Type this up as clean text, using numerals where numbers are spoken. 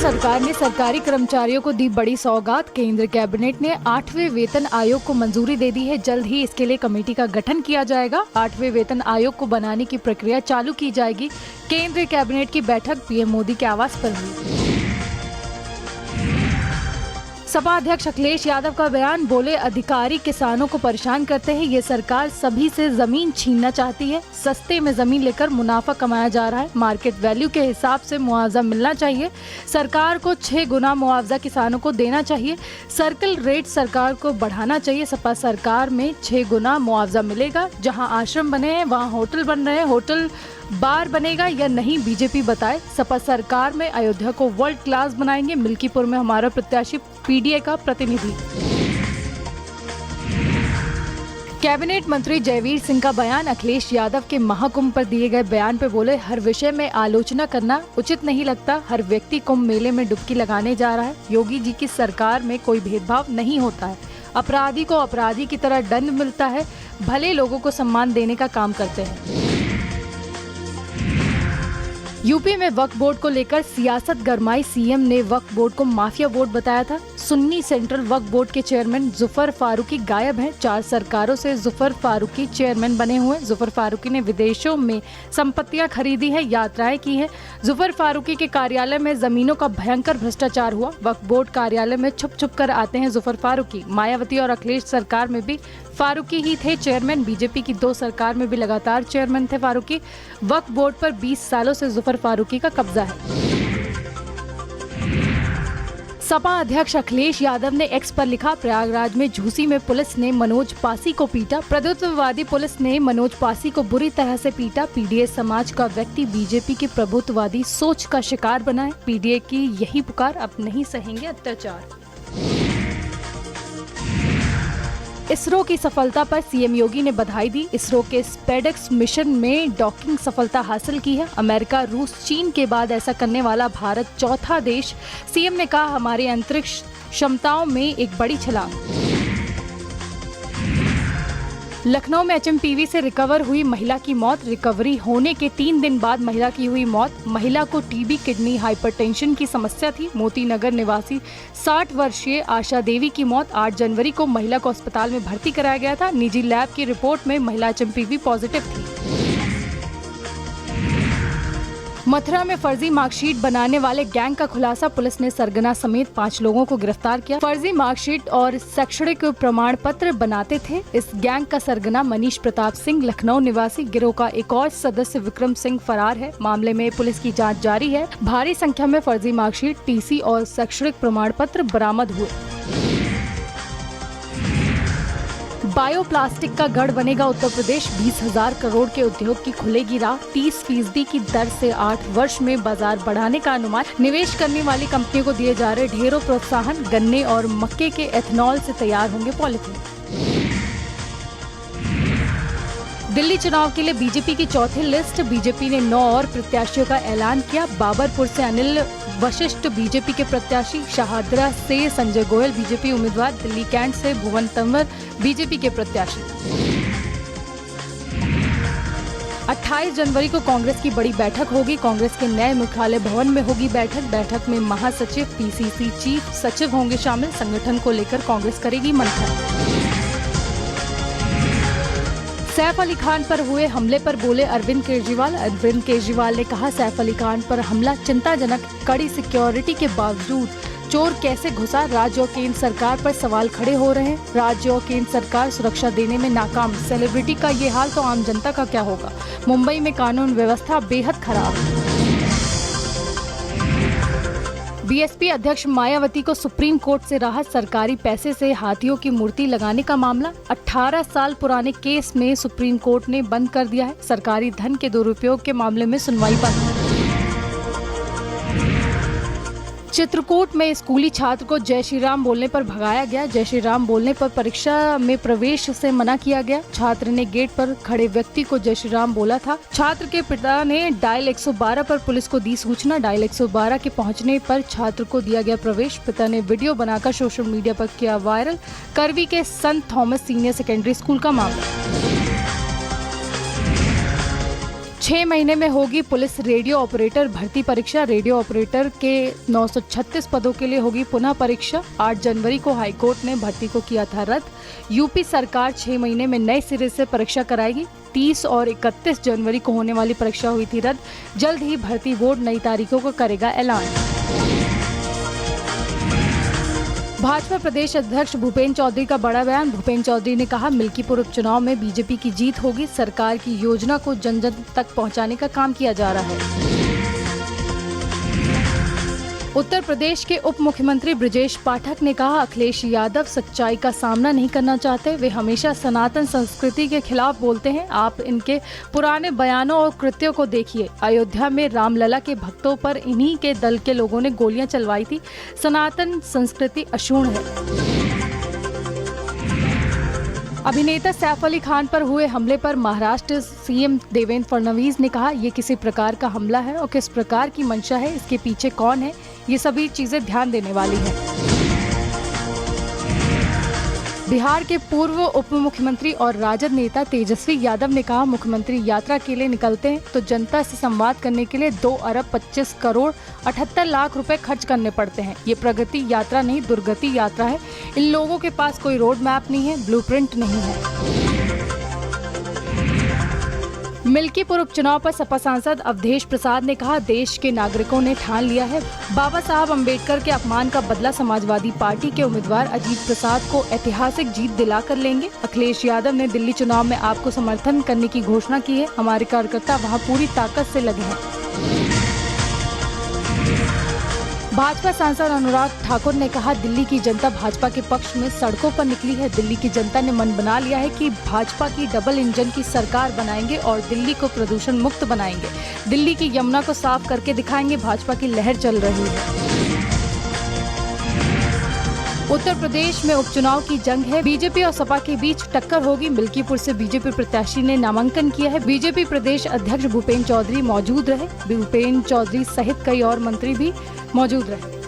सरकार ने सरकारी कर्मचारियों को दी बड़ी सौगात। केंद्र कैबिनेट ने 8वें वेतन आयोग को मंजूरी दे दी है। जल्द ही इसके लिए कमेटी का गठन किया जाएगा। 8वें वेतन आयोग को बनाने की प्रक्रिया चालू की जाएगी। केंद्रीय कैबिनेट की बैठक पीएम मोदी के आवास पर हुई। सपा अध्यक्ष अखिलेश यादव का बयान, बोले अधिकारी किसानों को परेशान करते हैं। ये सरकार सभी से जमीन छीनना चाहती है। सस्ते में जमीन लेकर मुनाफा कमाया जा रहा है। मार्केट वैल्यू के हिसाब से मुआवजा मिलना चाहिए। सरकार को 6 गुना मुआवजा किसानों को देना चाहिए। सर्कल रेट सरकार को बढ़ाना चाहिए। सपा सरकार में 6 गुना मुआवजा मिलेगा। जहां आश्रम बने हैं वहां होटल बन रहे हैं। होटल बार बनेगा या नहीं, बीजेपी बताए। सपा सरकार में अयोध्या को वर्ल्ड क्लास बनाएंगे। मिल्कीपुर में हमारा प्रत्याशी पीडीए का प्रतिनिधि। कैबिनेट मंत्री जयवीर सिंह का बयान, अखिलेश यादव के महाकुंभ पर दिए गए बयान पे बोले, हर विषय में आलोचना करना उचित नहीं लगता। हर व्यक्ति कुंभ मेले में डुबकी लगाने जा रहा है। योगी जी की सरकार में कोई भेदभाव नहीं होता है। अपराधी को अपराधी की तरह दंड मिलता है। भले लोगों को सम्मान देने का काम करते हैं। यूपी में वक्फ बोर्ड को लेकर सियासत गरमाई। सीएम ने वक्फ बोर्ड को माफिया बोर्ड बताया था। सुन्नी सेंट्रल वक्फ बोर्ड के चेयरमैन जुफर फारूकी गायब हैं। 4 सरकारों से जुफर फारूकी चेयरमैन बने हुए। जुफर फारूकी ने विदेशों में संपत्तियां खरीदी है, यात्राएं की है। जुफर फारूकी के कार्यालय में जमीनों का भयंकर भ्रष्टाचार हुआ। वक्फ बोर्ड कार्यालय में छुप छुप कर आते हैं जुफर फारूकी। मायावती और अखिलेश सरकार में भी फारूकी ही थे चेयरमैन। बीजेपी की 2 सरकार में भी लगातार चेयरमैन थे फारूकी। वक्फ बोर्ड पर 20 सालों से जुफर फारूकी का कब्जा है। सपा अध्यक्ष अखिलेश यादव ने एक्स पर लिखा, प्रयागराज में झूसी में पुलिस ने मनोज पासी को पीटा। प्रभुत्ववादी पुलिस ने मनोज पासी को बुरी तरह से पीटा। पीडीए समाज का व्यक्ति बीजेपी की प्रभुत्ववादी सोच का शिकार बना है। पीडीए की यही पुकार, अब नहीं सहेंगे अत्याचार। इसरो की सफलता पर सीएम योगी ने बधाई दी। इसरो के स्पेडेक्स मिशन में डॉकिंग सफलता हासिल की है। अमेरिका, रूस, चीन के बाद ऐसा करने वाला भारत चौथा देश। सीएम ने कहा, हमारी अंतरिक्ष क्षमताओं में एक बड़ी छलांग। लखनऊ में एचएमपीवी से रिकवर हुई महिला की मौत। रिकवरी होने के 3 दिन बाद महिला की हुई मौत। महिला को टीबी, किडनी, हाइपरटेंशन की समस्या थी। मोती नगर निवासी 60 वर्षीय आशा देवी की मौत। 8 जनवरी को महिला को अस्पताल में भर्ती कराया गया था। निजी लैब की रिपोर्ट में महिला एचएमपीवी पॉजिटिव थी। मथुरा में फर्जी मार्कशीट बनाने वाले गैंग का खुलासा, पुलिस ने सरगना समेत 5 लोगों को गिरफ्तार किया। फर्जी मार्कशीट और शैक्षणिक प्रमाण पत्र बनाते थे। इस गैंग का सरगना मनीष प्रताप सिंह, लखनऊ निवासी। गिरोह का एक और सदस्य विक्रम सिंह फरार है। मामले में पुलिस की जांच जारी है। भारी संख्या में फर्जी मार्कशीट, टीसी और शैक्षणिक प्रमाण पत्र बरामद हुए। बायोप्लास्टिक का गढ़ बनेगा उत्तर प्रदेश। 20,000 करोड़ के उद्योग की खुलेगी राह। 30% की दर से 8 वर्ष में बाजार बढ़ाने का अनुमान। निवेश करने वाली कंपनियों को दिए जा रहे ढेरों प्रोत्साहन। गन्ने और मक्के के एथेनॉल से तैयार होंगे पॉलिथीन। दिल्ली चुनाव के लिए बीजेपी की चौथी लिस्ट। बीजेपी ने 9 और प्रत्याशियों का ऐलान किया। बाबरपुर से अनिल वशिष्ठ बीजेपी के प्रत्याशी। शाहदरा से संजय गोयल बीजेपी उम्मीदवार। दिल्ली कैंट से भुवन तंवर बीजेपी के प्रत्याशी। 28 जनवरी को कांग्रेस की बड़ी बैठक होगी। कांग्रेस के नए मुख्यालय भवन में होगी बैठक। बैठक में महासचिव, पीसीसी चीफ सचिव होंगे शामिल। संगठन को लेकर कांग्रेस करेगी मंथन। सैफ अली खान पर हुए हमले पर बोले अरविंद केजरीवाल। अरविंद केजरीवाल ने कहा, सैफ अली खान पर हमला चिंताजनक। कड़ी सिक्योरिटी के बावजूद चोर कैसे घुसा? राज्य और केंद्र सरकार पर सवाल खड़े हो रहे हैं। राज्य और केंद्र सरकार सुरक्षा देने में नाकाम। सेलिब्रिटी का ये हाल तो आम जनता का क्या होगा? मुंबई में कानून व्यवस्था बेहद खराब। बीएसपी अध्यक्ष मायावती को सुप्रीम कोर्ट से राहत। सरकारी पैसे से हाथियों की मूर्ति लगाने का मामला 18 साल पुराने केस में सुप्रीम कोर्ट ने बंद कर दिया है। सरकारी धन के दुरुपयोग के मामले में सुनवाई बंद। चित्रकूट में स्कूली छात्र को जय श्री राम बोलने पर भगाया गया। जय श्री राम बोलने पर परीक्षा में प्रवेश से मना किया गया। छात्र ने गेट पर खड़े व्यक्ति को जय श्री राम बोला था। छात्र के पिता ने डायल 112 पर पुलिस को दी सूचना। डायल 112 के पहुंचने पर छात्र को दिया गया प्रवेश। पिता ने वीडियो बनाकर सोशल मीडिया पर किया वायरल। करवी के संत थॉमस सीनियर सेकेंडरी स्कूल का मामला। 6 महीने में होगी पुलिस रेडियो ऑपरेटर भर्ती परीक्षा। रेडियो ऑपरेटर के 936 पदों के लिए होगी पुनः परीक्षा। 8 जनवरी को हाईकोर्ट ने भर्ती को किया था रद्द। यूपी सरकार 6 महीने में नए सिरे से परीक्षा कराएगी। 30 और 31 जनवरी को होने वाली परीक्षा हुई थी रद्द। जल्द ही भर्ती बोर्ड नई तारीखों को करेगा ऐलान। भाजपा प्रदेश अध्यक्ष भूपेंद्र चौधरी का बड़ा बयान। भूपेंद्र चौधरी ने कहा, मिल्कीपुर उपचुनाव में बीजेपी की जीत होगी। सरकार की योजना को जन जन तक पहुंचाने का काम किया जा रहा है। उत्तर प्रदेश के उप मुख्यमंत्री ब्रजेश पाठक ने कहा, अखिलेश यादव सच्चाई का सामना नहीं करना चाहते। वे हमेशा सनातन संस्कृति के खिलाफ बोलते हैं। आप इनके पुराने बयानों और कृत्यों को देखिए। अयोध्या में रामलला के भक्तों पर इन्हीं के दल के लोगों ने गोलियां चलवाई थी। सनातन संस्कृति अक्षुण्ण है। अभिनेता सैफ अली खान पर हुए हमले पर महाराष्ट्र सीएम देवेंद्र फडणवीस ने कहा, ये किसी प्रकार का हमला है और किस प्रकार की मंशा है, इसके पीछे कौन है, ये सभी चीजें ध्यान देने वाली हैं। बिहार के पूर्व उप मुख्यमंत्री और राजद नेता तेजस्वी यादव ने कहा, मुख्यमंत्री यात्रा के लिए निकलते हैं तो जनता से संवाद करने के लिए 2 अरब 25 करोड़ 78 लाख रुपए खर्च करने पड़ते हैं। ये प्रगति यात्रा नहीं, दुर्गति यात्रा है। इन लोगों के पास कोई रोड मैप नहीं है, ब्लूप्रिंट नहीं है। मिल्कीपुर उपचुनाव पर सपा सांसद अवधेश प्रसाद ने कहा, देश के नागरिकों ने ठान लिया है, बाबा साहब अंबेडकर के अपमान का बदला समाजवादी पार्टी के उम्मीदवार अजीत प्रसाद को ऐतिहासिक जीत दिलाकर लेंगे। अखिलेश यादव ने दिल्ली चुनाव में आपको समर्थन करने की घोषणा की है। हमारे कार्यकर्ता वहां पूरी ताकत से लगे हैं। भाजपा सांसद अनुराग ठाकुर ने कहा, दिल्ली की जनता भाजपा के पक्ष में सड़कों पर निकली है। दिल्ली की जनता ने मन बना लिया है कि भाजपा की डबल इंजन की सरकार बनाएंगे और दिल्ली को प्रदूषण मुक्त बनाएंगे। दिल्ली की यमुना को साफ करके दिखाएंगे। भाजपा की लहर चल रही है। उत्तर प्रदेश में उपचुनाव की जंग है। बीजेपी और सपा के बीच टक्कर होगी। मिल्कीपुर से बीजेपी प्रत्याशी ने नामांकन किया है। बीजेपी प्रदेश अध्यक्ष भूपेंद्र चौधरी मौजूद रहे। भूपेंद्र चौधरी सहित कई और मंत्री भी मौजूद रहे।